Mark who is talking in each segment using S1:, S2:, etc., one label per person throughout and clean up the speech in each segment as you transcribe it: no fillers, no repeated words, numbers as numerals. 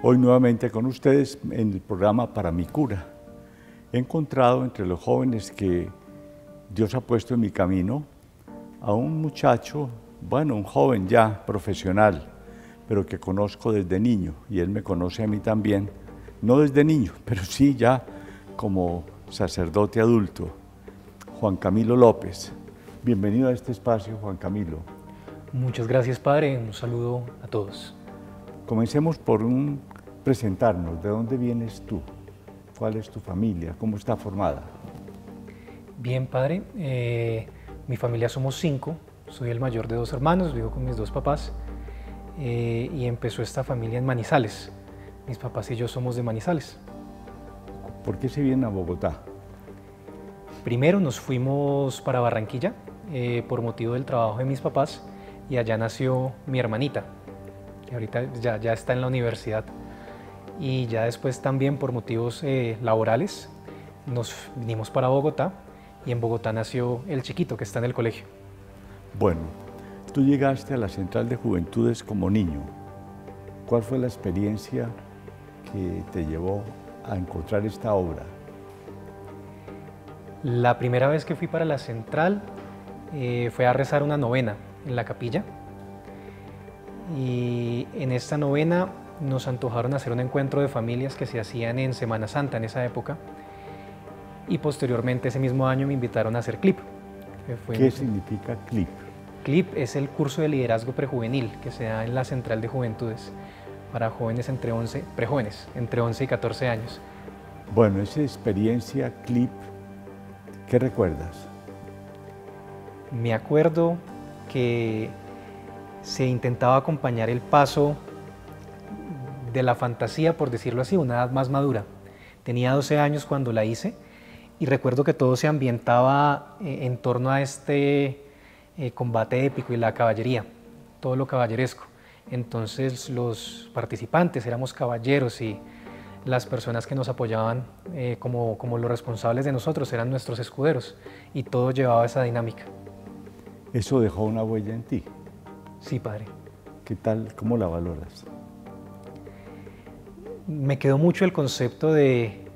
S1: Hoy nuevamente con ustedes en el programa Para mi cura. He encontrado entre los jóvenes que Dios ha puesto en mi camino a un muchacho, bueno, un joven ya profesional, pero que conozco desde niño y él me conoce a mí también, no desde niño, pero sí ya como sacerdote adulto, Juan Camilo López. Bienvenido a este espacio, Juan Camilo.
S2: Muchas gracias, padre. Un saludo a todos.
S1: Comencemos por presentarnos. ¿De dónde vienes tú? ¿Cuál es tu familia? ¿Cómo está formada?
S2: Bien, padre. Mi familia somos 5. Soy el mayor de 2 hermanos, vivo con mis 2 papás. Y empezó esta familia en Manizales. Mis papás y yo somos de Manizales.
S1: ¿Por qué se vienen a Bogotá?
S2: Primero nos fuimos para Barranquilla por motivo del trabajo de mis papás y allá nació mi hermanita, que ahorita ya está en la universidad. Y ya después también por motivos laborales nos vinimos para Bogotá y en Bogotá nació el chiquito que está en el colegio.
S1: Bueno, tú llegaste a la Central de Juventudes como niño. ¿Cuál fue la experiencia que te llevó a encontrar esta obra?
S2: La primera vez que fui para la Central fue a rezar una novena en la capilla y en esta novena nos antojaron hacer un encuentro de familias que se hacían en Semana Santa en esa época y posteriormente ese mismo año me invitaron a hacer CLIP.
S1: ¿Qué significa CLIP?
S2: CLIP es el curso de liderazgo prejuvenil que se da en la Central de Juventudes para jóvenes prejóvenes, entre 11 y 14 años.
S1: Bueno, esa experiencia CLIP, ¿qué recuerdas?
S2: Me acuerdo que se intentaba acompañar el paso de la fantasía, por decirlo así, una edad más madura. Tenía 12 años cuando la hice y recuerdo que todo se ambientaba en torno a este combate épico y la caballería, todo lo caballeresco. Entonces los participantes éramos caballeros y las personas que nos apoyaban como los responsables de nosotros eran nuestros escuderos y todo llevaba esa dinámica.
S1: ¿Eso dejó una huella en ti?
S2: Sí, padre.
S1: ¿Qué tal? ¿Cómo la valoras?
S2: Me quedó mucho el concepto de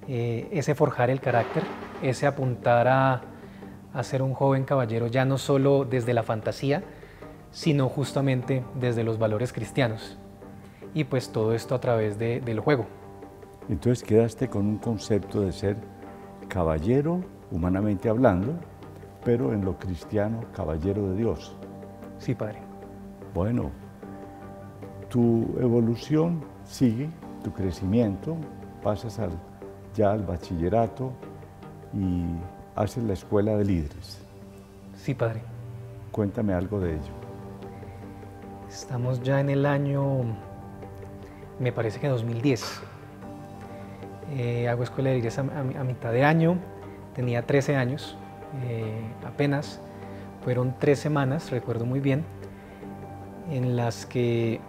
S2: ese forjar el carácter, ese apuntar a ser un joven caballero ya no solo desde la fantasía, sino justamente desde los valores cristianos. Y pues todo esto a través del juego.
S1: Entonces quedaste con un concepto de ser caballero, humanamente hablando, pero en lo cristiano, caballero de Dios.
S2: Sí, padre.
S1: Bueno, tu evolución sigue, tu crecimiento, pasas ya al bachillerato y haces la escuela de líderes.
S2: Sí, padre.
S1: Cuéntame algo de ello.
S2: Estamos ya en el año, me parece que 2010. Hago escuela de líderes a mitad de año, tenía 13 años apenas. Fueron 3 semanas, recuerdo muy bien, en las que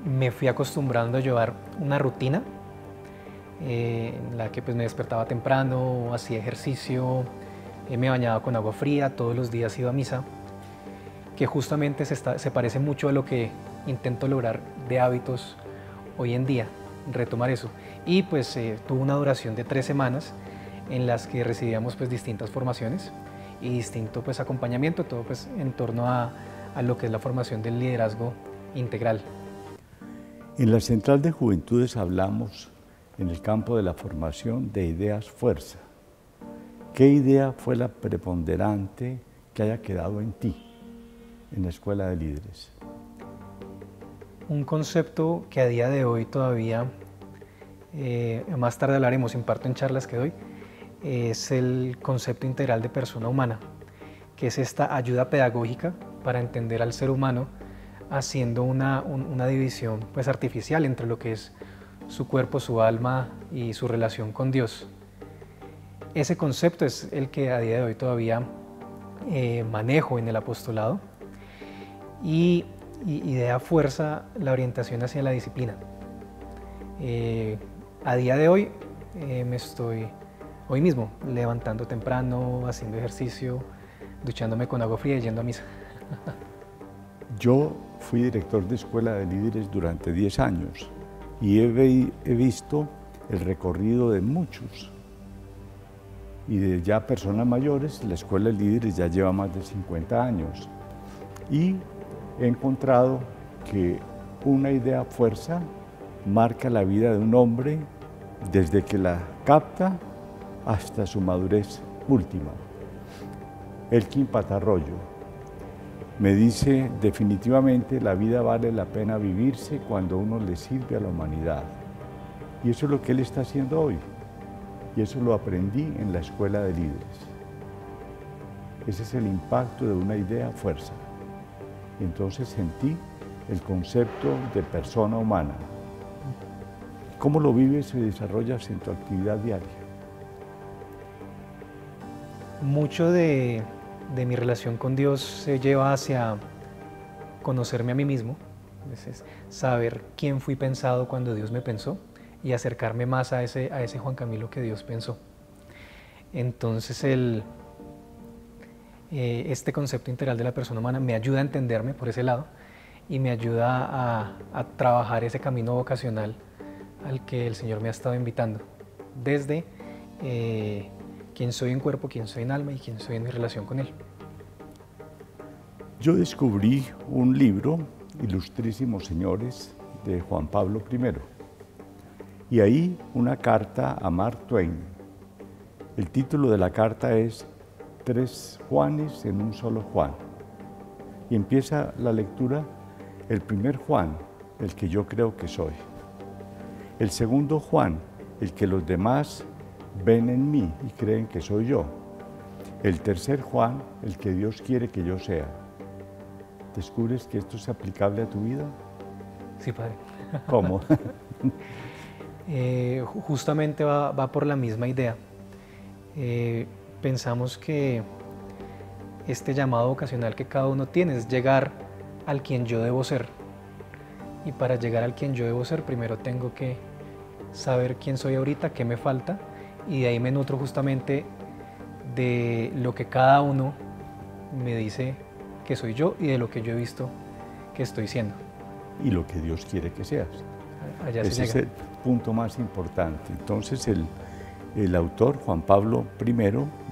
S2: me fui acostumbrando a llevar una rutina en la que pues, me despertaba temprano, hacía ejercicio, me bañaba con agua fría, todos los días iba a misa, que justamente se parece mucho a lo que intento lograr de hábitos hoy en día, retomar eso. Y pues tuvo una duración de 3 semanas en las que recibíamos pues, distintas formaciones y distinto pues, acompañamiento, todo pues, en torno a lo que es la formación del liderazgo integral.
S1: En la Central de Juventudes hablamos en el campo de la formación de ideas fuerza. ¿Qué idea fue la preponderante que haya quedado en ti en la escuela de líderes?
S2: Un concepto que a día de hoy todavía, más tarde hablaremos, imparto en charlas que doy, es el concepto integral de persona humana, que es esta ayuda pedagógica para entender al ser humano haciendo una división pues, artificial entre lo que es su cuerpo, su alma y su relación con Dios. Ese concepto es el que a día de hoy todavía manejo en el apostolado y da fuerza la orientación hacia la disciplina. A día de hoy me estoy hoy mismo levantando temprano, haciendo ejercicio, duchándome con agua fría y yendo a misa.
S1: Yo fui director de escuela de líderes durante 10 años y he visto el recorrido de muchos. Y de ya personas mayores, la Escuela de Líderes ya lleva más de 50 años. Y he encontrado que una idea fuerza marca la vida de un hombre desde que la capta hasta su madurez última. Elkin Patarroyo me dice, definitivamente la vida vale la pena vivirse cuando uno le sirve a la humanidad. Y eso es lo que él está haciendo hoy. Y eso lo aprendí en la Escuela de Líderes. Ese es el impacto de una idea fuerza. Entonces sentí el concepto de persona humana. ¿Cómo lo vives y desarrollas en tu actividad diaria?
S2: Mucho de mi relación con Dios se lleva hacia conocerme a mí mismo, es saber quién fui pensado cuando Dios me pensó y acercarme más a ese Juan Camilo que Dios pensó. Entonces este concepto integral de la persona humana me ayuda a entenderme por ese lado y me ayuda a trabajar ese camino vocacional al que el Señor me ha estado invitando, desde quién soy en cuerpo, quién soy en alma y quién soy en mi relación con Él.
S1: Yo descubrí un libro, Ilustrísimos Señores, de Juan Pablo I, y ahí una carta a Mark Twain. El título de la carta es Tres Juanes en un solo Juan. Y empieza la lectura, el primer Juan, el que yo creo que soy. El segundo Juan, el que los demás ven en mí y creen que soy yo. El tercer Juan, el que Dios quiere que yo sea. ¿Descubres que esto es aplicable a tu vida?
S2: Sí, Padre.
S1: ¿Cómo?
S2: Justamente va por la misma idea. Pensamos que este llamado vocacional que cada uno tiene es llegar al quien yo debo ser. Y para llegar al quien yo debo ser, primero tengo que saber quién soy ahorita, qué me falta, y de ahí me nutro justamente de lo que cada uno me dice que soy yo y de lo que yo he visto que estoy siendo.
S1: Y lo que Dios quiere que seas.
S2: Allá
S1: Ese es el punto más importante. Entonces el autor, Juan Pablo I,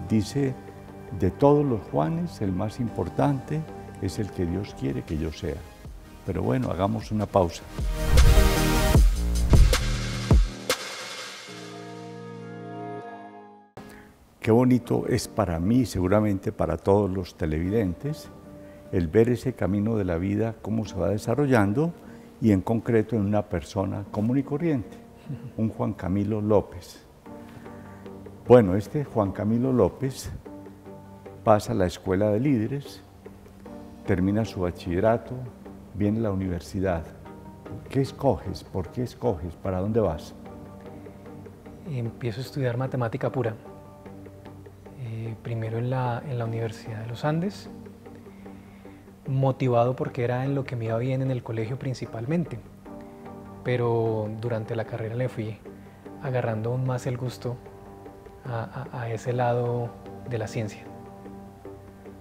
S1: dice, de todos los Juanes, el más importante es el que Dios quiere que yo sea. Pero bueno, hagamos una pausa. Qué bonito es para mí, seguramente para todos los televidentes, el ver ese camino de la vida, cómo se va desarrollando, y en concreto en una persona común y corriente, un Juan Camilo López. Bueno, este Juan Camilo López pasa a la Escuela de Líderes, termina su bachillerato, viene a la universidad. ¿Qué escoges? ¿Por qué escoges? ¿Para dónde vas?
S2: Empiezo a estudiar matemática pura. Primero en la Universidad de los Andes, motivado porque era en lo que me iba bien en el colegio principalmente, pero durante la carrera le fui agarrando aún más el gusto a ese lado de la ciencia.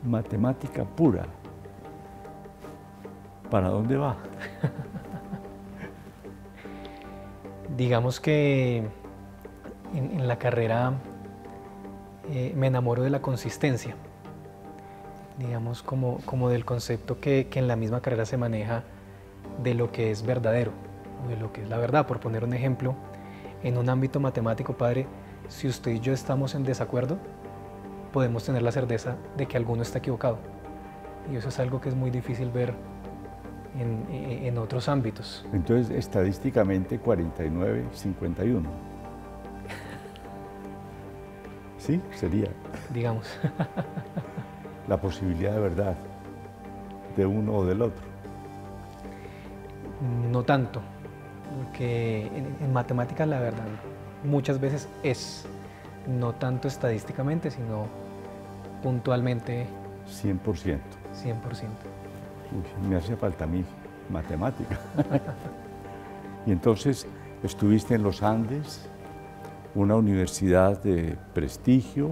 S1: Matemática pura. ¿Para dónde va?
S2: Digamos que en la carrera me enamoro de la consistencia, digamos como del concepto que en la misma carrera se maneja de lo que es verdadero, de lo que es la verdad. Por poner un ejemplo, en un ámbito matemático, Padre, si usted y yo estamos en desacuerdo, podemos tener la certeza de que alguno está equivocado. Y eso es algo que es muy difícil ver en otros ámbitos.
S1: Entonces, estadísticamente, 49-51. ¿Sí? Sería.
S2: Digamos.
S1: La posibilidad de verdad de uno o del otro.
S2: No tanto, porque en matemáticas la verdad muchas veces es, no tanto estadísticamente, sino puntualmente.
S1: 100%.
S2: 100%.
S1: Uy, me hace falta a mí matemática. Y entonces estuviste en los Andes, una universidad de prestigio,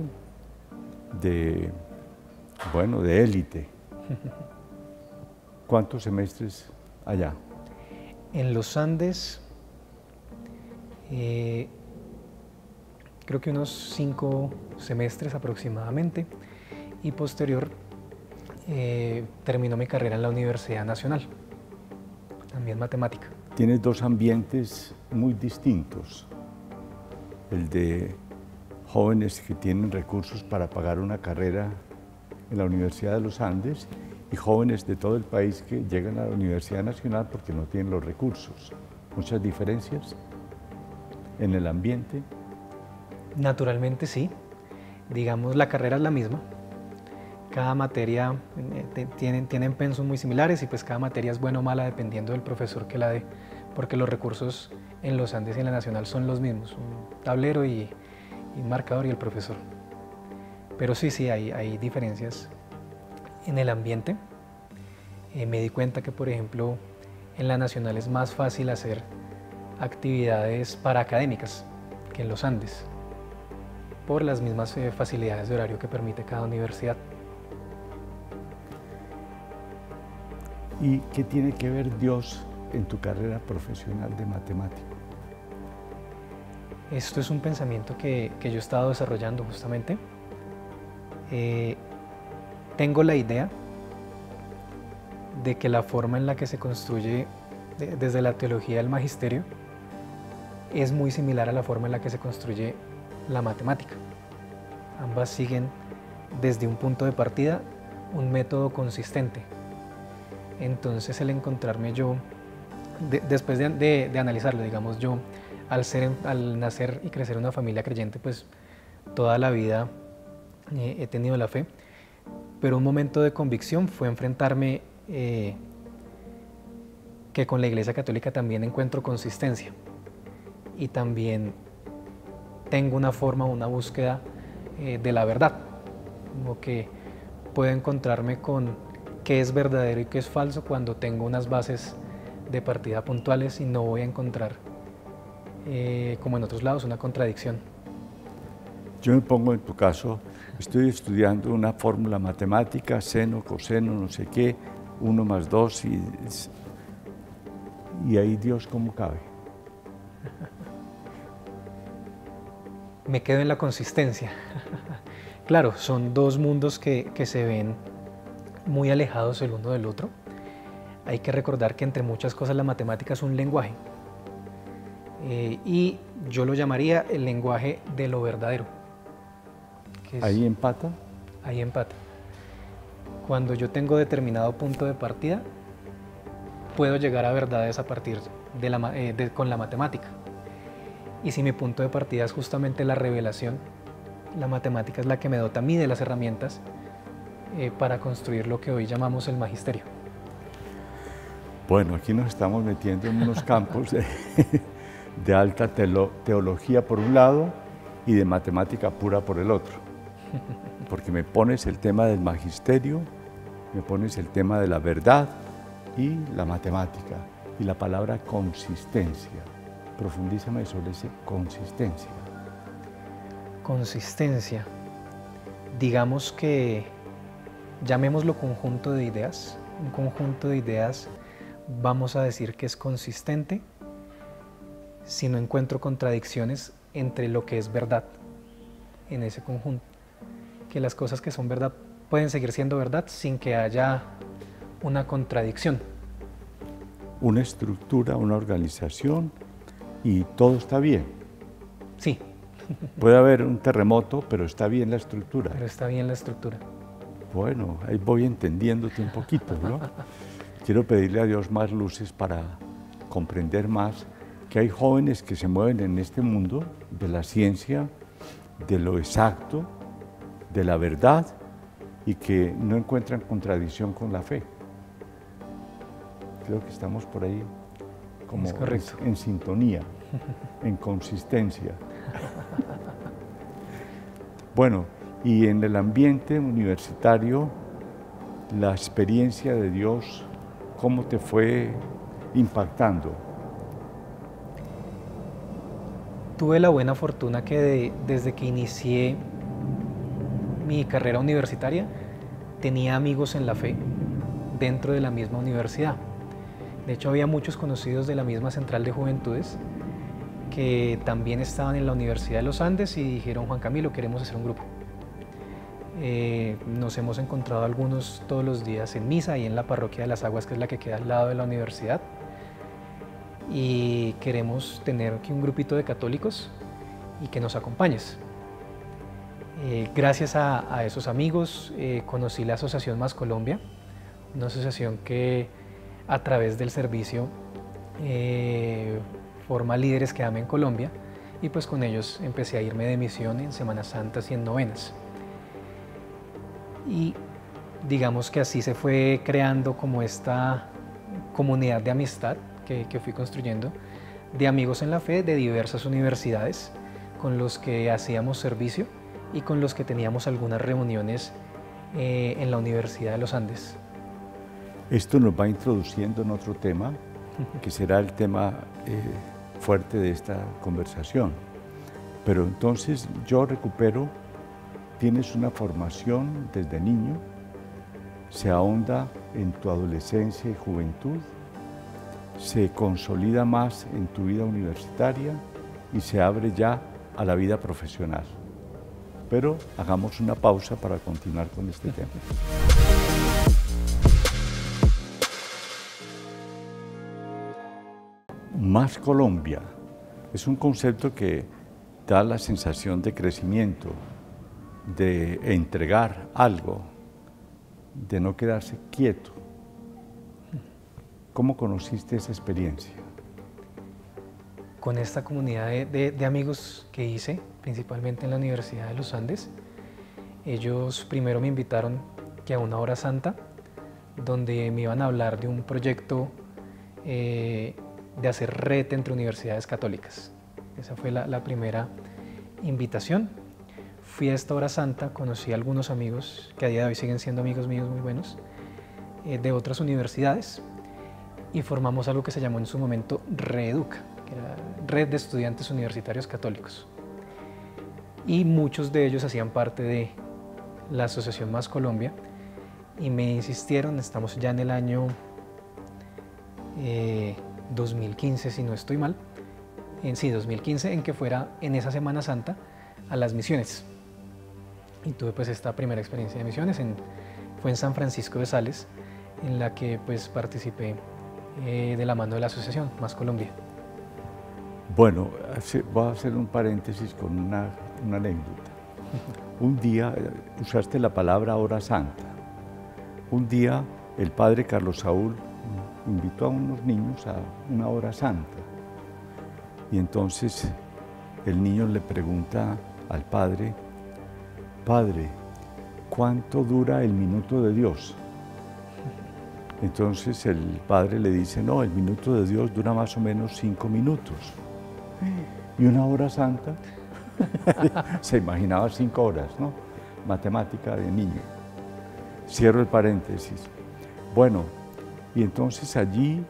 S1: de élite. ¿Cuántos semestres allá?
S2: En los Andes creo que unos 5 semestres aproximadamente, y posterior terminó mi carrera en la Universidad Nacional, también matemática.
S1: Tienes dos ambientes muy distintos, el de jóvenes que tienen recursos para pagar una carrera en la Universidad de los Andes y jóvenes de todo el país que llegan a la Universidad Nacional porque no tienen los recursos. Muchas diferencias en el ambiente.
S2: Naturalmente sí, digamos la carrera es la misma, cada materia tienen pensum muy similares y pues cada materia es buena o mala dependiendo del profesor que la dé, porque los recursos en los Andes y en la Nacional son los mismos, un tablero y un marcador y el profesor. Pero sí, hay diferencias en el ambiente. Me di cuenta que, por ejemplo, en la Nacional es más fácil hacer actividades paraacadémicas que en los Andes, por las mismas facilidades de horario que permite cada universidad.
S1: ¿Y qué tiene que ver Dios en tu carrera profesional de matemático?
S2: Esto es un pensamiento que yo he estado desarrollando justamente. Tengo la idea de que la forma en la que se construye desde la teología del magisterio es muy similar a la forma en la que se construye la matemática. Ambas siguen desde un punto de partida un método consistente. Entonces el encontrarme yo, después de analizarlo, digamos yo, al nacer y crecer en una familia creyente, pues toda la vida he tenido la fe, pero un momento de convicción fue enfrentarme que con la Iglesia Católica también encuentro consistencia y también tengo una forma, una búsqueda de la verdad, como que puedo encontrarme con qué es verdadero y qué es falso cuando tengo unas bases de partida puntuales y no voy a encontrar, como en otros lados, una contradicción.
S1: Yo me pongo en tu caso, estoy estudiando una fórmula matemática, seno, coseno, no sé qué, 1 más 2 y ahí Dios cómo cabe.
S2: Me quedo en la consistencia. Claro, son dos mundos que se ven muy alejados el uno del otro. Hay que recordar que entre muchas cosas la matemática es un lenguaje y yo lo llamaría el lenguaje de lo verdadero.
S1: ¿Ahí empata?
S2: Ahí empata. Cuando yo tengo determinado punto de partida, puedo llegar a verdades a partir con la matemática. Y si mi punto de partida es justamente la revelación, la matemática es la que me dota a mí de las herramientas para construir lo que hoy llamamos el magisterio.
S1: Bueno, aquí nos estamos metiendo en unos campos de alta teología por un lado y de matemática pura por el otro. Porque me pones el tema del magisterio, me pones el tema de la verdad y la matemática y la palabra consistencia. Profundízame sobre esa consistencia.
S2: Consistencia. Digamos que llamémoslo conjunto de ideas. Un conjunto de ideas vamos a decir que es consistente si no encuentro contradicciones entre lo que es verdad en ese conjunto. Que las cosas que son verdad pueden seguir siendo verdad sin que haya una contradicción.
S1: Una estructura, una organización y todo está bien.
S2: Sí.
S1: Puede haber un terremoto, pero está bien la estructura.
S2: Pero está bien la estructura.
S1: Bueno, ahí voy entendiéndote un poquito, ¿no? Quiero pedirle a Dios más luces para comprender más que hay jóvenes que se mueven en este mundo de la ciencia, de lo exacto, de la verdad y que no encuentran contradicción con la fe. Creo que estamos por ahí como en sintonía, en consistencia. Bueno, y en el ambiente universitario, la experiencia de Dios, ¿cómo te fue impactando?
S2: Tuve la buena fortuna que desde que inicié mi carrera universitaria tenía amigos en la fe dentro de la misma universidad. De hecho, había muchos conocidos de la misma central de juventudes que también estaban en la Universidad de los Andes y dijeron: Juan Camilo, queremos hacer un grupo. Nos hemos encontrado algunos todos los días en misa y en la parroquia de las Aguas, que es la que queda al lado de la universidad, y queremos tener aquí un grupito de católicos y que nos acompañes. Gracias a esos amigos conocí la Asociación Más Colombia, una asociación que a través del servicio forma líderes que amen Colombia, y pues con ellos empecé a irme de misión en Semanas Santas y en novenas. Y digamos que así se fue creando como esta comunidad de amistad que fui construyendo, de amigos en la fe de diversas universidades con los que hacíamos servicio y con los que teníamos algunas reuniones en la Universidad de los Andes.
S1: Esto nos va introduciendo en otro tema, que será el tema fuerte de esta conversación. Pero entonces yo recupero, tienes una formación desde niño, se ahonda en tu adolescencia y juventud, se consolida más en tu vida universitaria y se abre ya a la vida profesional. Pero hagamos una pausa para continuar con este tema. Más Colombia es un concepto que da la sensación de crecimiento, de entregar algo, de no quedarse quieto. ¿Cómo conociste esa experiencia?
S2: Con esta comunidad de amigos que hice, principalmente en la Universidad de los Andes, ellos primero me invitaron que a una hora santa, donde me iban a hablar de un proyecto de hacer red entre universidades católicas. Esa fue la primera invitación. Fui a esta hora santa, conocí a algunos amigos que a día de hoy siguen siendo amigos míos muy buenos, de otras universidades, y formamos algo que se llamó en su momento Reeduca, que era Red de Estudiantes Universitarios Católicos. Y muchos de ellos hacían parte de la Asociación Más Colombia y me insistieron, estamos ya en el año 2015, si no estoy mal, sí, 2015, en que fuera en esa Semana Santa a las misiones. Y tuve pues esta primera experiencia de misiones, fue en San Francisco de Sales, en la que pues participé de la mano de la Asociación Más Colombia.
S1: Bueno, voy a hacer un paréntesis con una anécdota. Un día usaste la palabra hora santa. Un día el padre Carlos Saúl invitó a unos niños a una hora santa. Y entonces el niño le pregunta al padre: Padre, ¿cuánto dura el minuto de Dios? Entonces el padre le dice: no, el minuto de Dios dura más o menos 5 minutos. ¿Y una hora santa? Se imaginaba 5 horas, ¿no? Matemática de niño. Cierro el paréntesis. Bueno, y entonces allí,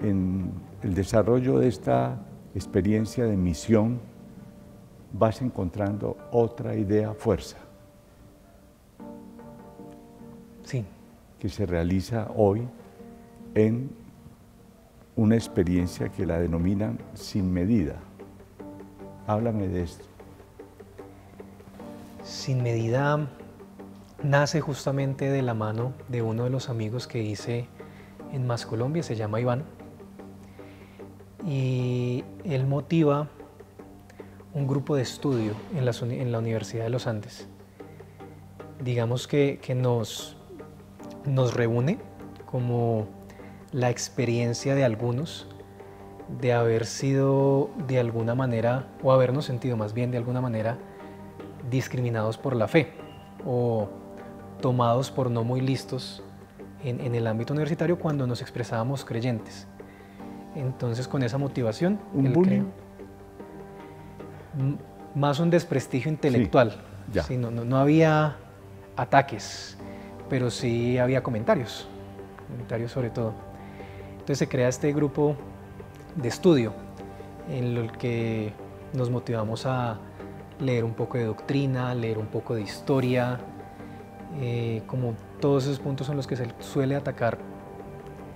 S1: en el desarrollo de esta experiencia de misión, vas encontrando otra idea fuerza.
S2: Sí.
S1: Que se realiza hoy en una experiencia que la denominan Sin Medida. Háblame de esto.
S2: Sin Medida nace justamente de la mano de uno de los amigos que hice en Más Colombia, se llama Iván, y él motiva un grupo de estudio en la Universidad de los Andes. Digamos que nos reúne como la experiencia de algunos de haber sido de alguna manera, o habernos sentido más bien de alguna manera, discriminados por la fe o tomados por no muy listos en el ámbito universitario cuando nos expresábamos creyentes. Entonces, con esa motivación,
S1: ¿Un bullying?
S2: Más un desprestigio intelectual.
S1: Sí, ya.
S2: Sí, no había ataques, pero sí había comentarios sobre todo. Entonces se crea este grupo de estudio en el que nos motivamos a leer un poco de doctrina, leer un poco de historia, como todos esos puntos en los que se suele atacar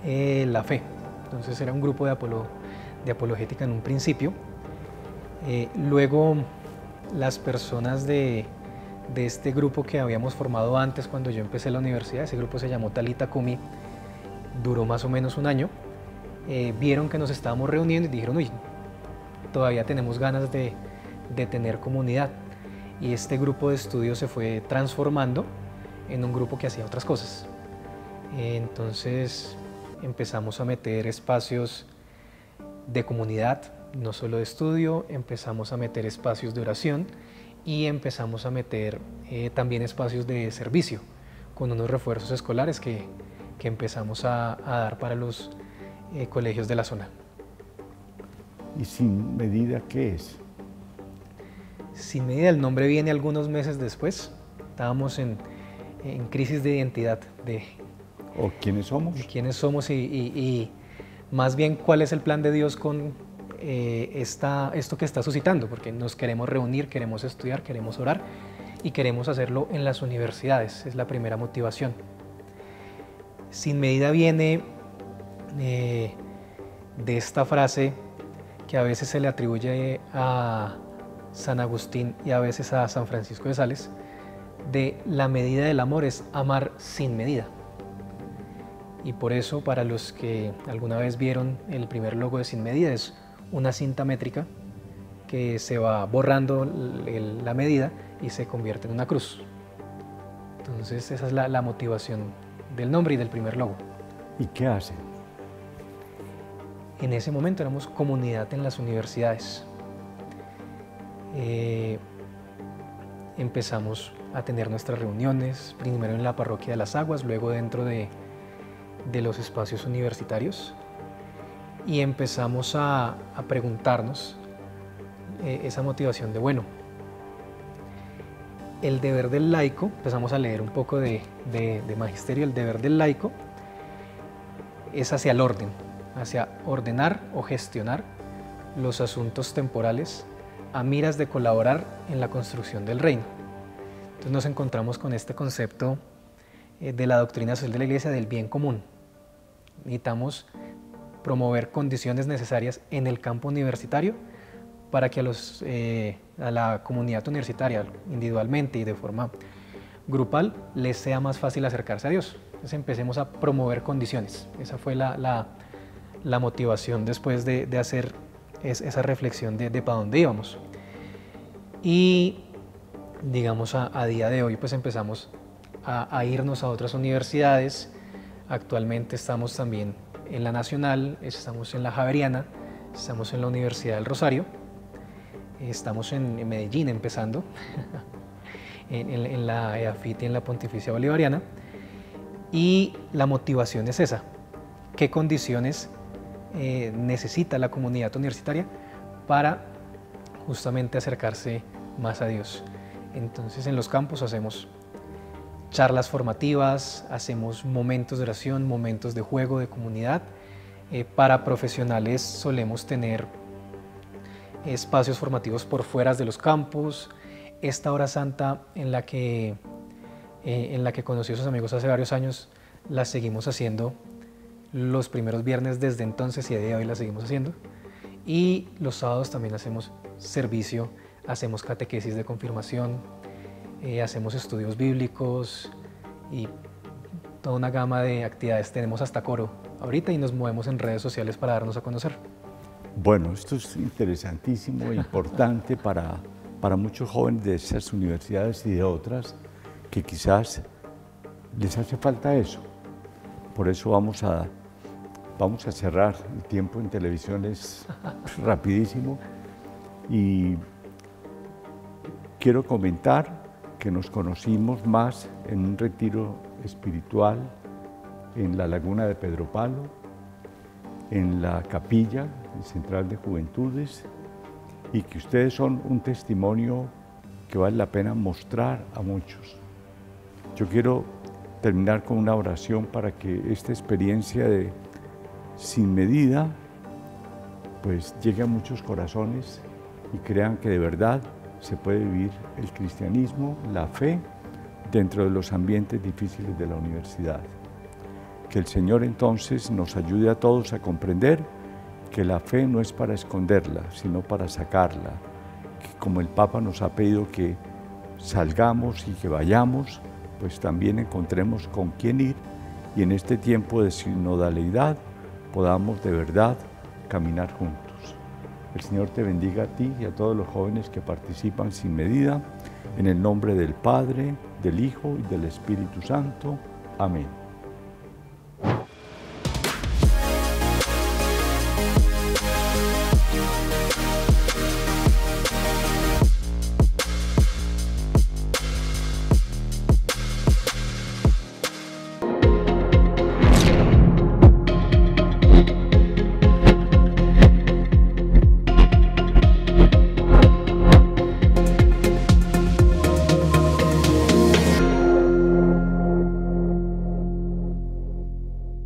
S2: la fe. Entonces era un grupo de apologética en un principio, Luego, las personas de este grupo que habíamos formado antes cuando yo empecé la universidad, ese grupo se llamó Talita Kumi, duró más o menos un año, vieron que nos estábamos reuniendo y dijeron, uy, todavía tenemos ganas de tener comunidad. Y este grupo de estudio se fue transformando en un grupo que hacía otras cosas. Entonces empezamos a meter espacios de comunidad, no solo de estudio, empezamos a meter espacios de oración y empezamos a meter también espacios de servicio con unos refuerzos escolares que empezamos a dar para los colegios de la zona.
S1: ¿Y Sin Medida qué es?
S2: Sin Medida, el nombre viene algunos meses después. Estábamos en crisis de identidad,
S1: ¿O quiénes somos?
S2: de quiénes somos y más bien cuál es el plan de Dios con esto que está suscitando, porque nos queremos reunir, queremos estudiar, queremos orar y queremos hacerlo en las universidades, es la primera motivación. Sin Medida viene de esta frase que a veces se le atribuye a San Agustín y a veces a San Francisco de Sales, de la medida del amor es amar sin medida. Y por eso, para los que alguna vez vieron el primer logo de Sin Medida, es una cinta métrica que se va borrando la medida y se convierte en una cruz. Entonces esa es la motivación del nombre y del primer logo.
S1: ¿Y qué hacen?
S2: En ese momento éramos comunidad en las universidades. Empezamos a tener nuestras reuniones, primero en la parroquia de Las Aguas, luego dentro de los espacios universitarios, y empezamos a preguntarnos esa motivación de, bueno, el deber del laico, empezamos a leer un poco de magisterio, el deber del laico es hacia el orden, hacia ordenar o gestionar los asuntos temporales a miras de colaborar en la construcción del reino. Entonces nos encontramos con este concepto de la doctrina social de la Iglesia del bien común. Necesitamos promover condiciones necesarias en el campo universitario para que a la comunidad universitaria, individualmente y de forma grupal, les sea más fácil acercarse a Dios. Entonces empecemos a promover condiciones. Esa fue la motivación después de hacer esa reflexión de para dónde íbamos. Y digamos a día de hoy pues empezamos a irnos a otras universidades. Actualmente estamos también en la Nacional, estamos en la Javeriana, estamos en la Universidad del Rosario, estamos en Medellín empezando, en la EAFIT y en la Pontificia Bolivariana. Y la motivación es esa: ¿qué condiciones necesita la comunidad universitaria para justamente acercarse más a Dios? Entonces en los campus hacemos charlas formativas, hacemos momentos de oración, momentos de juego, de comunidad. Para profesionales solemos tener espacios formativos por fuera de los campus. Esta hora santa en la que conocí a sus amigos hace varios años, la seguimos haciendo los primeros viernes desde entonces y a día de hoy la seguimos haciendo. Y los sábados también hacemos servicio, hacemos catequesis de confirmación, hacemos estudios bíblicos y toda una gama de actividades. Tenemos hasta coro ahorita y nos movemos en redes sociales para darnos a conocer.
S1: Bueno, esto es interesantísimo e importante para muchos jóvenes de esas universidades y de otras que quizás les hace falta eso. Por eso vamos a cerrar. El tiempo en televisión es rapidísimo y quiero comentar que nos conocimos más en un retiro espiritual en la Laguna de Pedro Palo, en la capilla central de Juventudes, y que ustedes son un testimonio que vale la pena mostrar a muchos. Yo quiero terminar con una oración para que esta experiencia de Sin Medida pues llegue a muchos corazones y crean que de verdad se puede vivir el cristianismo, la fe, dentro de los ambientes difíciles de la universidad. Que el Señor entonces nos ayude a todos a comprender que la fe no es para esconderla, sino para sacarla, que como el Papa nos ha pedido que salgamos y que vayamos, pues también encontremos con quién ir y en este tiempo de sinodalidad podamos de verdad caminar juntos. El Señor te bendiga a ti y a todos los jóvenes que participan sin medida, en el nombre del Padre, del Hijo y del Espíritu Santo. Amén.